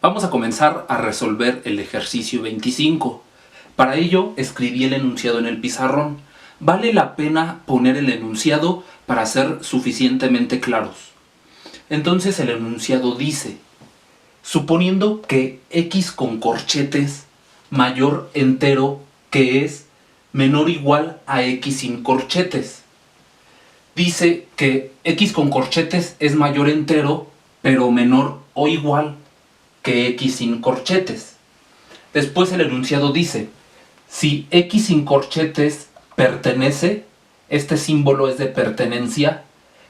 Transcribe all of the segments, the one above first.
Vamos a comenzar a resolver el ejercicio 25. Para ello escribí el enunciado en el pizarrón. Vale la pena poner el enunciado para ser suficientemente claros. Entonces el enunciado dice: suponiendo que x con corchetes mayor entero que es menor o igual a x sin corchetes. Dice que x con corchetes es mayor entero pero menor o igual que x sin corchetes. Después el enunciado dice: si x sin corchetes pertenece, este símbolo es de pertenencia,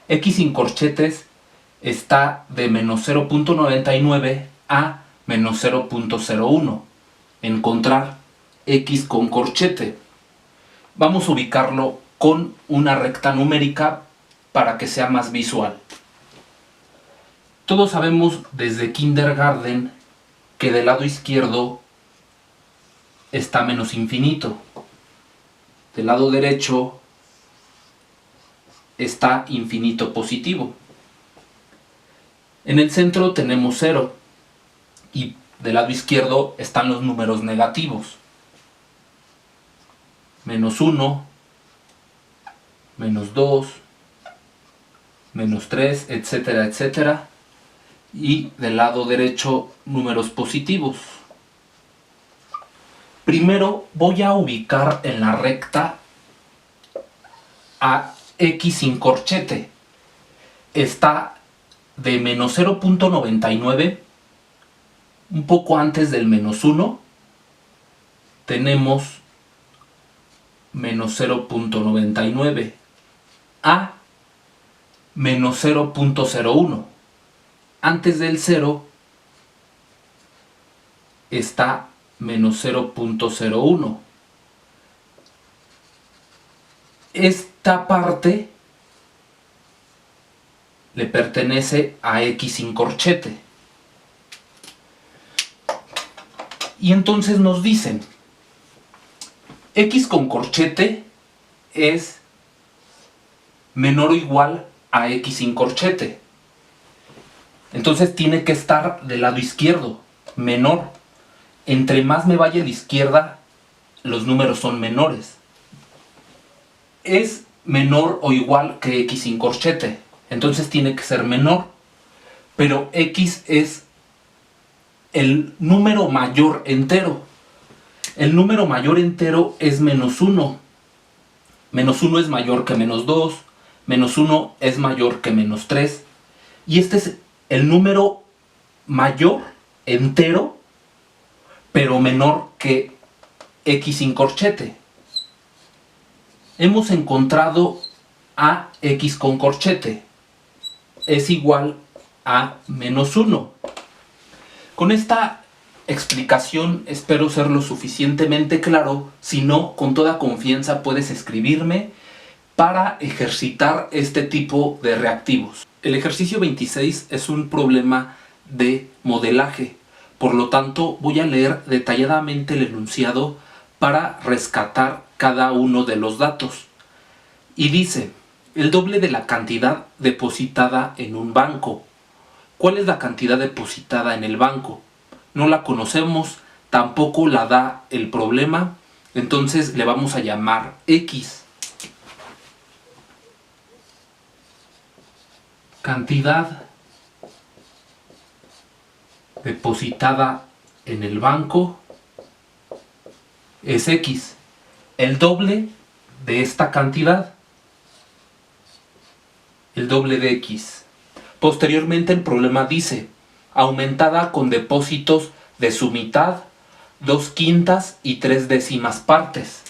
x sin corchetes está de menos 0.99 a menos 0.01. Encontrar x con corchete. Vamos a ubicarlo con una recta numérica para que sea más visual. Todos sabemos desde kindergarten que del lado izquierdo está menos infinito. Del lado derecho está infinito positivo. En el centro tenemos 0 y del lado izquierdo están los números negativos. Menos 1, menos 2, menos 3, etcétera, etcétera. Y del lado derecho números positivos. Primero voy a ubicar en la recta a x sin corchete. Está de menos 0.99, un poco antes del menos 1. Tenemos menos 0.99 a menos 0.01. Antes del 0 está menos 0.01. Esta parte le pertenece a x sin corchete. Y entonces nos dicen: x con corchete es menor o igual a x sin corchete. Entonces tiene que estar del lado izquierdo, menor. Entre más me vaya a la izquierda, los números son menores. Es menor o igual que x sin corchete, entonces tiene que ser menor. Pero x es el número mayor entero. El número mayor entero es menos 1. Menos 1 es mayor que menos 2. Menos 1 es mayor que menos 3. Y este es el número mayor entero, pero menor que x sin corchete. Hemos encontrado a x con corchete. Es igual a menos 1. Con esta explicación espero ser lo suficientemente claro. Si no, con toda confianza puedes escribirme para ejercitar este tipo de reactivos. El ejercicio 26 es un problema de modelaje. Por lo tanto, voy a leer detalladamente el enunciado para rescatar cada uno de los datos. Y dice: el doble de la cantidad depositada en un banco. ¿Cuál es la cantidad depositada en el banco? No la conocemos, tampoco la da el problema, entonces le vamos a llamar X. Cantidad depositada en el banco es X. El doble de esta cantidad, el doble de X. Posteriormente el problema dice: aumentada con depósitos de su mitad, 2/5 y 3/10 partes.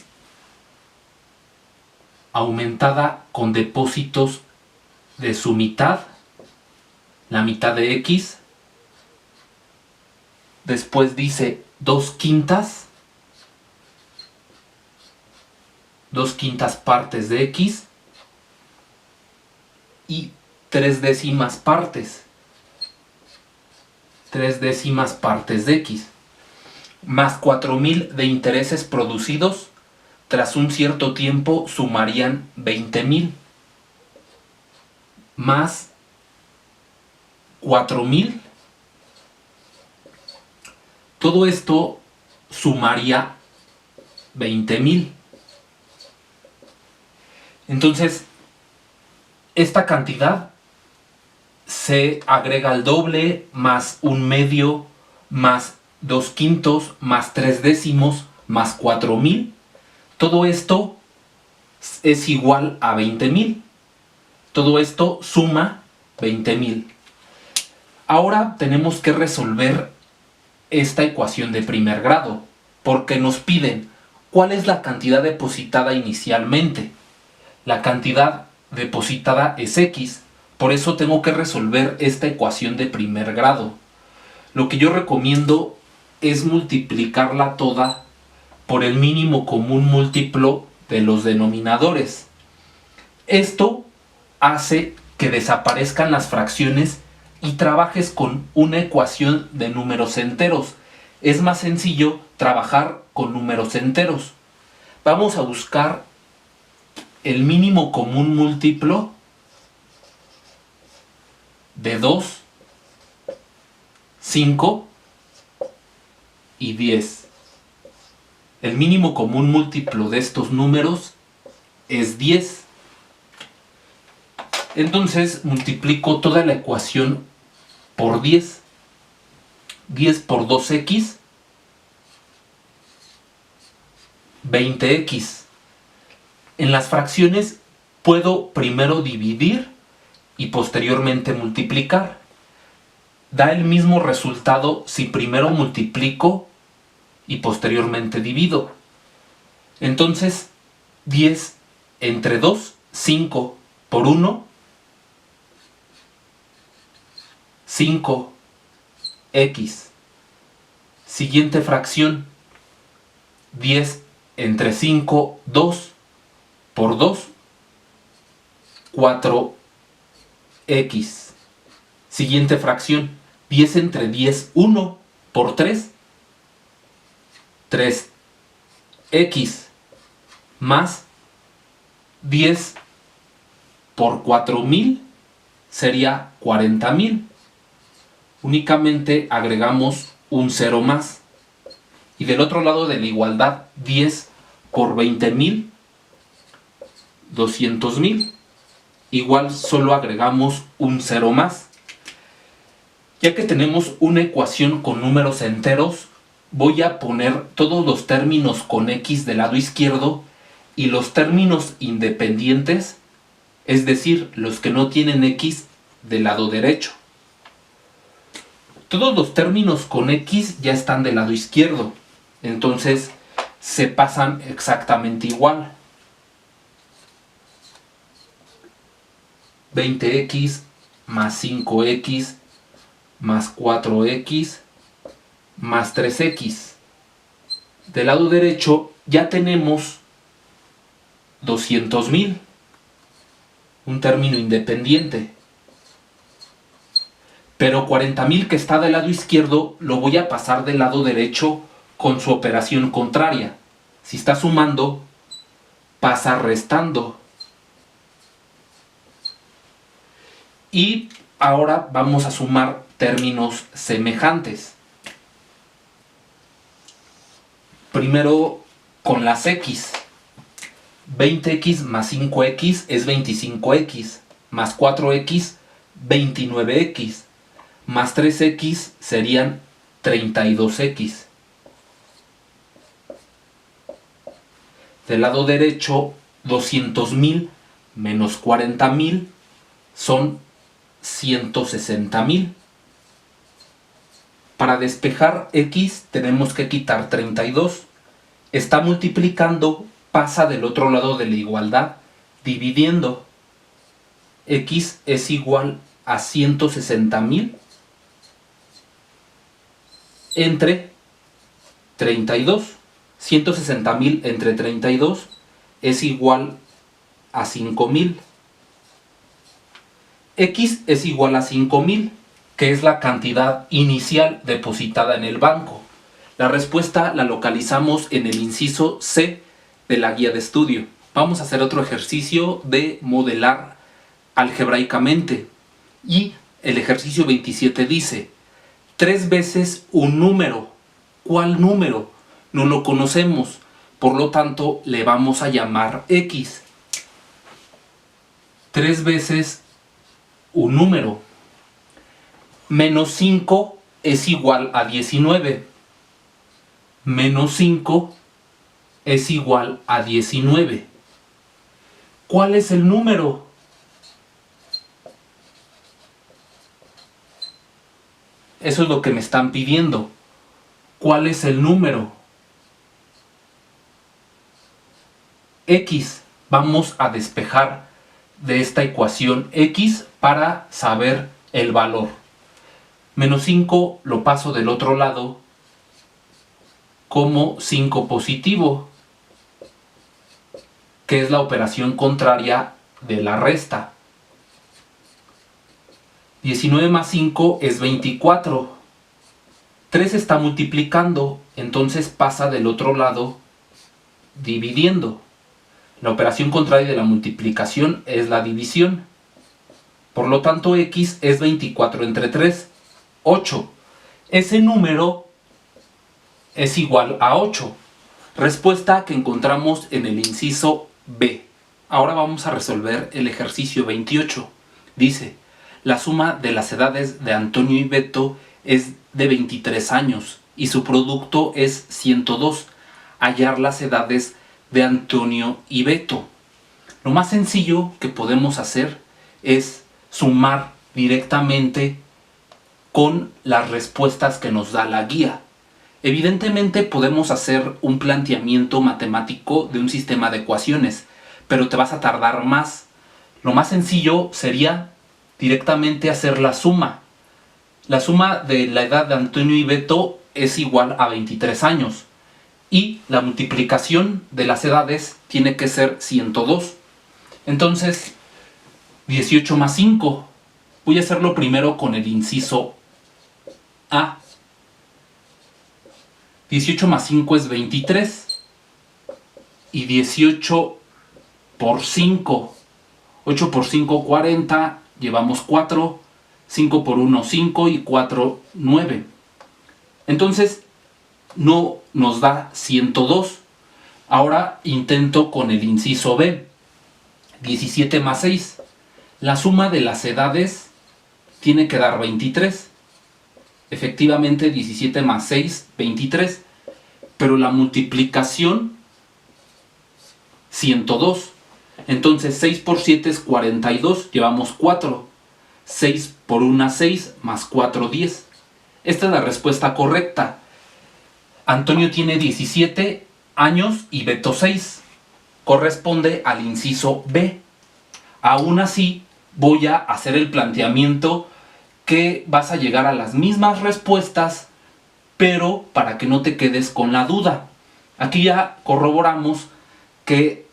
Aumentada con depósitos de su mitad, la mitad de X. Después dice 2/5, 2/5 partes de X y 3/10 partes, 3/10 partes de X, más 4.000 de intereses producidos tras un cierto tiempo sumarían 20.000, más 4.000 Todo esto sumaría 20,000. Entonces, esta cantidad se agrega al doble, más un medio, más 2/5, más 3/10, más 4,000. Todo esto es igual a 20,000. Todo esto suma 20,000. Ahora tenemos que resolver esta ecuación de primer grado, porque nos piden cuál es la cantidad depositada inicialmente. La cantidad depositada es X, por eso tengo que resolver esta ecuación de primer grado. Lo que yo recomiendo es multiplicarla toda por el mínimo común múltiplo de los denominadores. Esto hace que desaparezcan las fracciones y trabajes con una ecuación de números enteros. Es más sencillo trabajar con números enteros. Vamos a buscar el mínimo común múltiplo de 2, 5 y 10. El mínimo común múltiplo de estos números es 10. Entonces multiplico toda la ecuación por 10. 10 por 2x, 20x. En las fracciones puedo primero dividir y posteriormente multiplicar. Da el mismo resultado si primero multiplico y posteriormente divido. Entonces 10 entre 2, 5 por 1, 5x. Siguiente fracción, 10 entre 5, 2 por 2, 4x. Siguiente fracción, 10 entre 10, 1 por 3, 3x. Más 10 por 4,000 sería 40,000. Únicamente agregamos un 0 más. Y del otro lado de la igualdad, 10 por 20,000, 200,000. Igual solo agregamos un 0 más. Ya que tenemos una ecuación con números enteros, voy a poner todos los términos con x del lado izquierdo y los términos independientes, es decir, los que no tienen x, del lado derecho. Todos los términos con x ya están del lado izquierdo, entonces se pasan exactamente igual. 20x más 5x más 4x más 3x. Del lado derecho ya tenemos 200,000, un término independiente. Pero 40,000 que está del lado izquierdo lo voy a pasar del lado derecho con su operación contraria. Si está sumando, pasa restando. Y ahora vamos a sumar términos semejantes. Primero con las x. 20x más 5x es 25x, más 4x, 29x, más 3x serían 32x. Del lado derecho, 200,000 menos 40,000 son 160,000. Para despejar x tenemos que quitar 32. Está multiplicando, pasa del otro lado de la igualdad, dividiendo. X es igual a 160,000 entre 32. 160,000 entre 32 es igual a 5,000. X es igual a 5,000, que es la cantidad inicial depositada en el banco. La respuesta la localizamos en el inciso C de la guía de estudio. Vamos a hacer otro ejercicio de modelar algebraicamente. Y el ejercicio 27 dice: 3 veces un número ¿Cuál número? No lo conocemos, por lo tanto le vamos a llamar X. 3 veces un número. Menos 5 es igual a 19. Menos 5 es igual a 19. ¿Cuál es el número? Eso es lo que me están pidiendo. ¿Cuál es el número? X. Vamos a despejar de esta ecuación X para saber el valor. Menos 5 lo paso del otro lado como 5 positivo, que es la operación contraria de la resta. 19 más 5 es 24. 3 está multiplicando, entonces pasa del otro lado dividiendo. La operación contraria de la multiplicación es la división. Por lo tanto, X es 24 entre 3, 8. Ese número es igual a 8. Respuesta que encontramos en el inciso B. Ahora vamos a resolver el ejercicio 28. Dice, la suma de las edades de Antonio y Beto es de 23 años y su producto es 102. Hallar las edades de Antonio y Beto. Lo más sencillo que podemos hacer es sumar directamente con las respuestas que nos da la guía. Evidentemente podemos hacer un planteamiento matemático de un sistema de ecuaciones, pero te vas a tardar más. Lo más sencillo sería directamente hacer la suma. La suma de la edad de Antonio y Beto es igual a 23 años. Y la multiplicación de las edades tiene que ser 102. Entonces, 18 más 5. Voy a hacerlo primero con el inciso A. 18 más 5 es 23. Y 18 por 5. 8 por 5, 40. Llevamos 4. 5 por 1, 5. Y 4, 9. Entonces, no nos da 102. Ahora intento con el inciso B. 17 más 6. La suma de las edades tiene que dar 23. Efectivamente, 17 más 6, 23. Pero la multiplicación, 102. Entonces 6 por 7 es 42. Llevamos 4. 6 por 1, 6. Más 4, 10. Esta es la respuesta correcta. Antonio tiene 17 años y Beto 6. Corresponde al inciso B. Aún así, voy a hacer el planteamiento que vas a llegar a las mismas respuestas, pero para que no te quedes con la duda. Aquí ya corroboramos que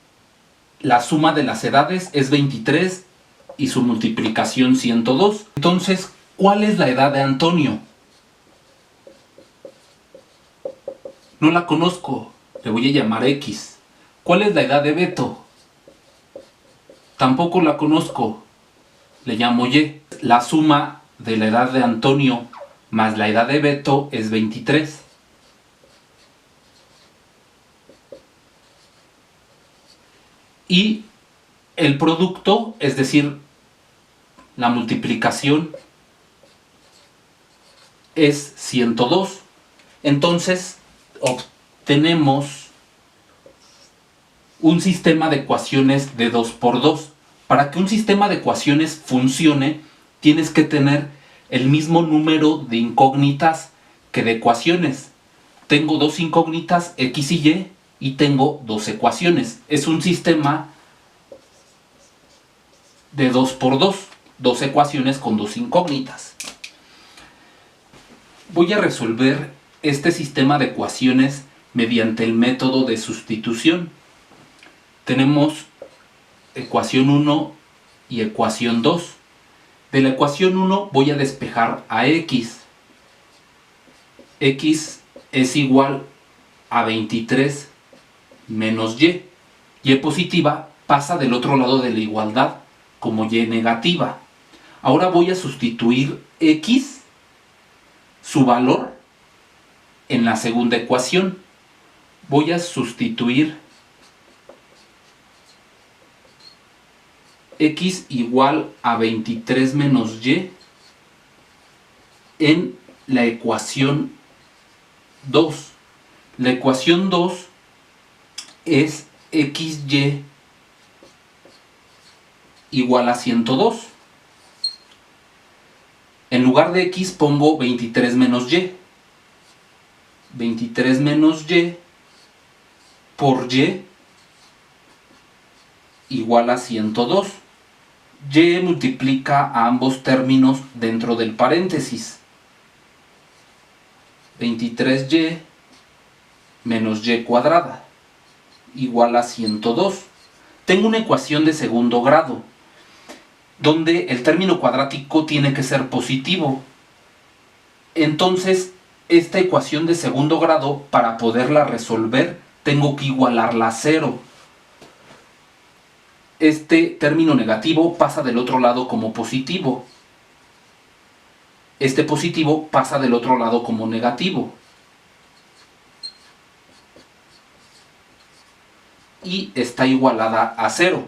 la suma de las edades es 23 y su multiplicación 102. Entonces, ¿cuál es la edad de Antonio? No la conozco, le voy a llamar X. ¿Cuál es la edad de Beto? Tampoco la conozco, le llamo Y. La suma de la edad de Antonio más la edad de Beto es 23. Y el producto, es decir, la multiplicación, es 102. Entonces, obtenemos un sistema de ecuaciones de 2 por 2. Para que un sistema de ecuaciones funcione, tienes que tener el mismo número de incógnitas que de ecuaciones. Tengo dos incógnitas, X y Y tengo dos ecuaciones. Es un sistema de 2 por 2. Dos ecuaciones con dos incógnitas. Voy a resolver este sistema de ecuaciones mediante el método de sustitución. Tenemos ecuación 1 y ecuación 2. De la ecuación 1 voy a despejar a X. X es igual a 23 menos Y. Y positiva pasa del otro lado de la igualdad como Y negativa. Ahora voy a sustituir X, su valor, en la segunda ecuación. Voy a sustituir x igual a 23 menos y en la ecuación 2. La ecuación 2 es xy igual a 102. En lugar de x pongo 23 menos y. 23 menos y por y igual a 102. Y multiplica a ambos términos dentro del paréntesis. 23y menos y cuadrada igual a 102. Tengo una ecuación de segundo grado, donde el término cuadrático tiene que ser positivo. Entonces, esta ecuación de segundo grado, para poderla resolver, tengo que igualarla a 0. Este término negativo pasa del otro lado como positivo. Este positivo pasa del otro lado como negativo. Y está igualada a 0.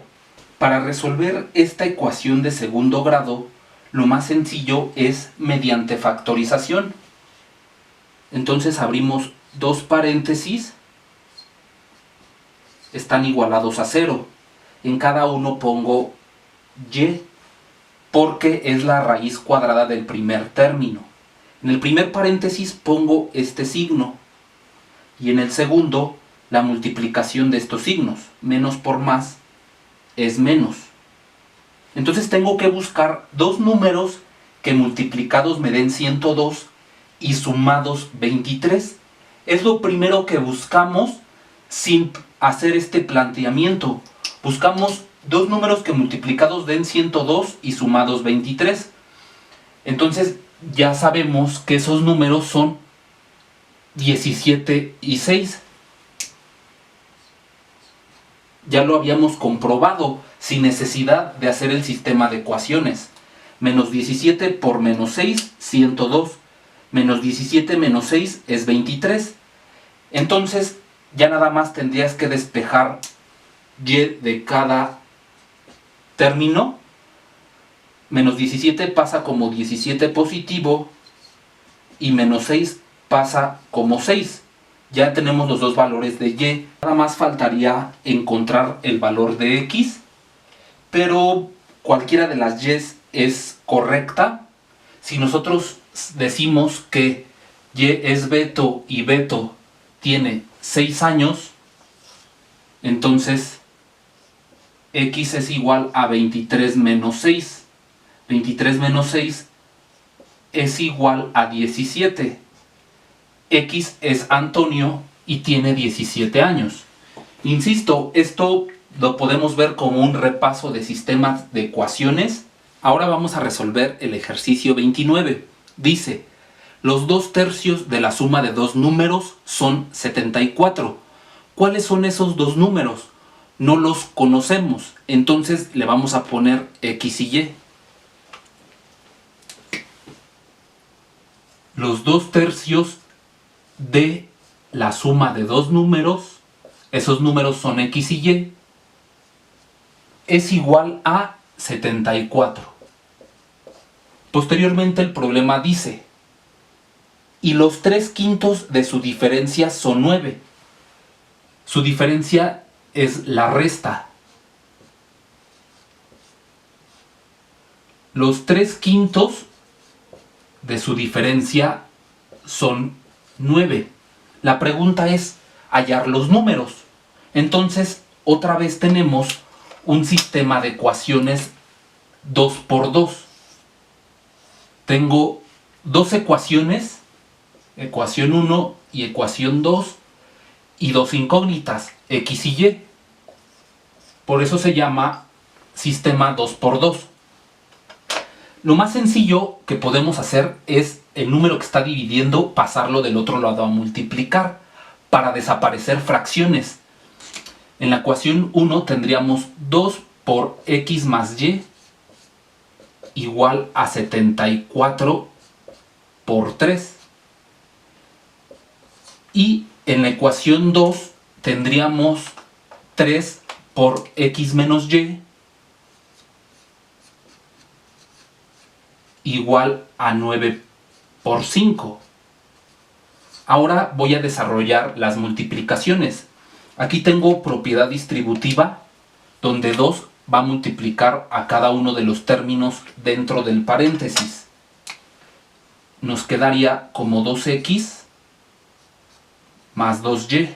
Para resolver esta ecuación de segundo grado, lo más sencillo es mediante factorización. Entonces abrimos dos paréntesis, están igualados a 0. En cada uno pongo y, porque es la raíz cuadrada del primer término. En el primer paréntesis pongo este signo, y en el segundo la multiplicación de estos signos. Menos por más es menos. Entonces tengo que buscar dos números que multiplicados me den 102 y sumados 23. Es lo primero que buscamos sin hacer este planteamiento. Buscamos dos números que multiplicados den 102 y sumados 23. Entonces ya sabemos que esos números son 17 y 6. Ya lo habíamos comprobado sin necesidad de hacer el sistema de ecuaciones. Menos 17 por menos 6, 102. Menos 17 menos 6 es 23. Entonces ya nada más tendrías que despejar y de cada término. Menos 17 pasa como 17 positivo y menos 6 pasa como 6. Ya tenemos los dos valores de y. Nada más faltaría encontrar el valor de x, pero cualquiera de las y es correcta. Si nosotros decimos que y es Beto y Beto tiene 6 años, entonces x es igual a 23 menos 6. 23 menos 6 es igual a 17. X es Antonio y tiene 17 años. Insisto, esto lo podemos ver como un repaso de sistemas de ecuaciones. Ahora vamos a resolver el ejercicio 29. Dice, los 2/3 de la suma de dos números son 74. ¿Cuáles son esos dos números? No los conocemos, entonces le vamos a poner x y y. Los 2/3 de la suma de dos números, esos números son x y y, es igual a 74. Posteriormente el problema dice, y los 3/5 de su diferencia son 9. Su diferencia es la resta. Los 3/5 de su diferencia son 9. La pregunta es hallar los números. Entonces, otra vez tenemos un sistema de ecuaciones 2 por 2. Tengo dos ecuaciones, ecuación 1 y ecuación 2, y dos incógnitas, x y y. Por eso se llama sistema 2 por 2. Lo más sencillo que podemos hacer es el número que está dividiendo pasarlo del otro lado a multiplicar para desaparecer fracciones. En la ecuación 1 tendríamos 2 por x más y igual a 74 por 3. Y en la ecuación 2 tendríamos 3 por x menos y igual a 9 por 5. Ahora voy a desarrollar las multiplicaciones. Aquí tengo propiedad distributiva, donde 2 va a multiplicar a cada uno de los términos dentro del paréntesis. Nos quedaría como 2x más 2y.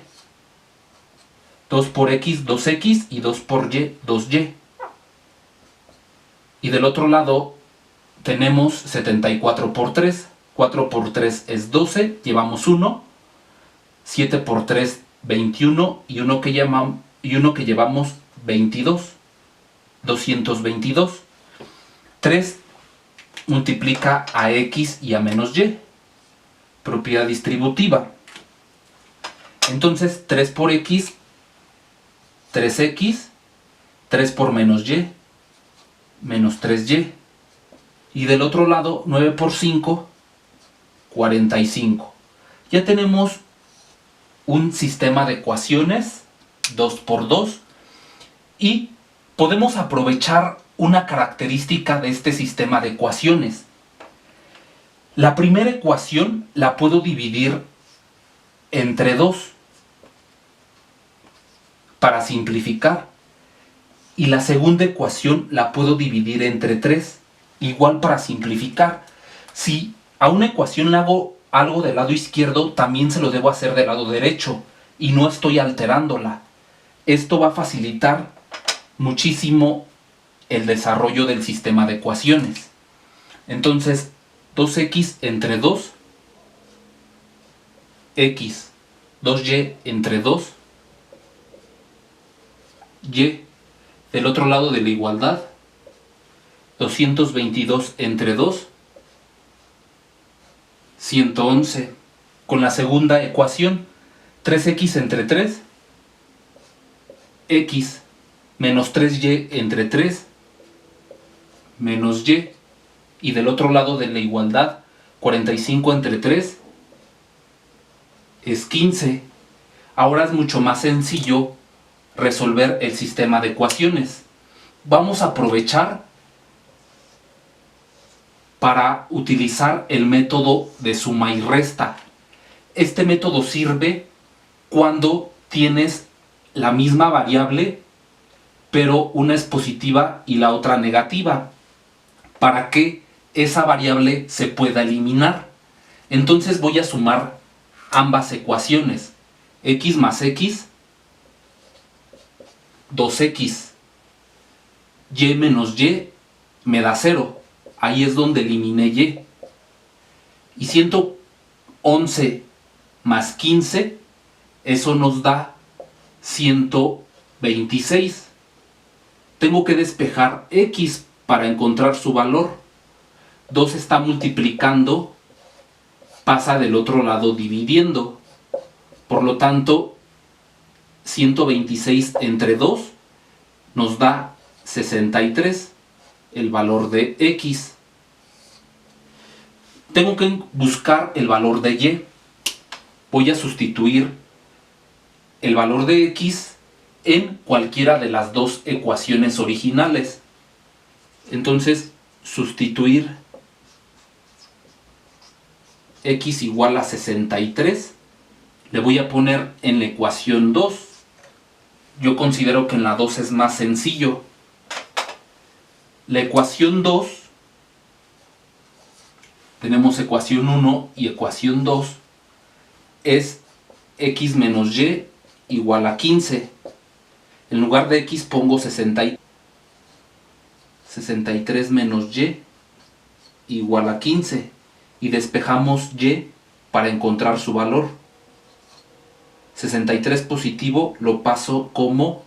2 por x, 2x, y 2 por y, 2y. Y del otro lado tenemos 74 por 3. 4 por 3 es 12, llevamos 1. 7 por 3, 21, y uno que llevamos 22. 222. 3 multiplica a x y a menos y. Propiedad distributiva. Entonces 3 por x, 3x. 3 por menos y, menos 3y. Y del otro lado, 9 por 5, 45. Ya tenemos un sistema de ecuaciones, 2 por 2, y podemos aprovechar una característica de este sistema de ecuaciones. La primera ecuación la puedo dividir entre 2 para simplificar, y la segunda ecuación la puedo dividir entre 3, igual para simplificar. Si a una ecuación le hago algo del lado izquierdo, también se lo debo hacer del lado derecho, y no estoy alterándola. Esto va a facilitar muchísimo el desarrollo del sistema de ecuaciones. Entonces, 2x entre 2, x, 2y entre 2, y del otro lado de la igualdad, 222 entre 2, 111. Con la segunda ecuación, 3x entre 3, x menos 3y entre 3, menos y. Y del otro lado de la igualdad, 45 entre 3 es 15. Ahora es mucho más sencillo resolver el sistema de ecuaciones. Vamos a aprovechar para utilizar el método de suma y resta. Este método sirve cuando tienes la misma variable, pero una es positiva y la otra negativa, para que esa variable se pueda eliminar. Entonces voy a sumar ambas ecuaciones. X más x, 2x. Y menos y me da 0. Ahí es donde eliminé y. Y 111 más 15, eso nos da 126. Tengo que despejar x para encontrar su valor. 2 está multiplicando, pasa del otro lado dividiendo. Por lo tanto, 126 entre 2 nos da 63, el valor de x. Tengo que buscar el valor de y. Voy a sustituir el valor de x en cualquiera de las dos ecuaciones originales. Entonces, sustituir x igual a 63. Le voy a poner en la ecuación 2. Yo considero que en la 2 es más sencillo. La ecuación 2, tenemos ecuación 1 y ecuación 2, es x menos y igual a 15. En lugar de x pongo 63 menos y igual a 15. Y despejamos y para encontrar su valor. 63 positivo lo paso como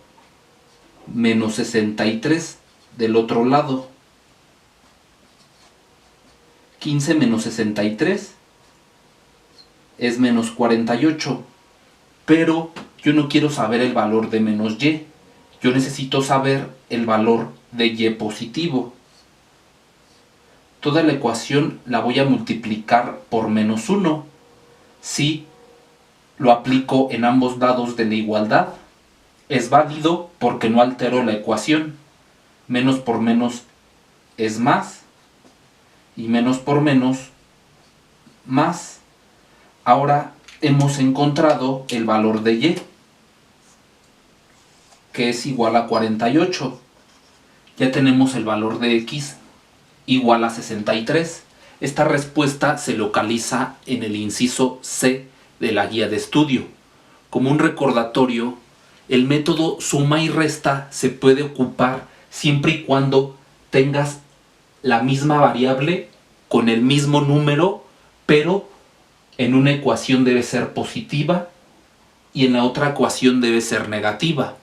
menos 63 del otro lado. 15 menos 63 es menos 48. Pero yo no quiero saber el valor de menos y. Yo necesito saber el valor de y positivo. Toda la ecuación la voy a multiplicar por menos 1. Si lo aplico en ambos lados de la igualdad. Es válido porque no altero la ecuación. Menos por menos es más. Y menos por menos, más. Ahora hemos encontrado el valor de y, que es igual a 48. Ya tenemos el valor de x igual a 63. Esta respuesta se localiza en el inciso C de la guía de estudio. Como un recordatorio, el método suma y resta se puede ocupar siempre y cuando tengas la misma variable con el mismo número, pero en una ecuación debe ser positiva y en la otra ecuación debe ser negativa.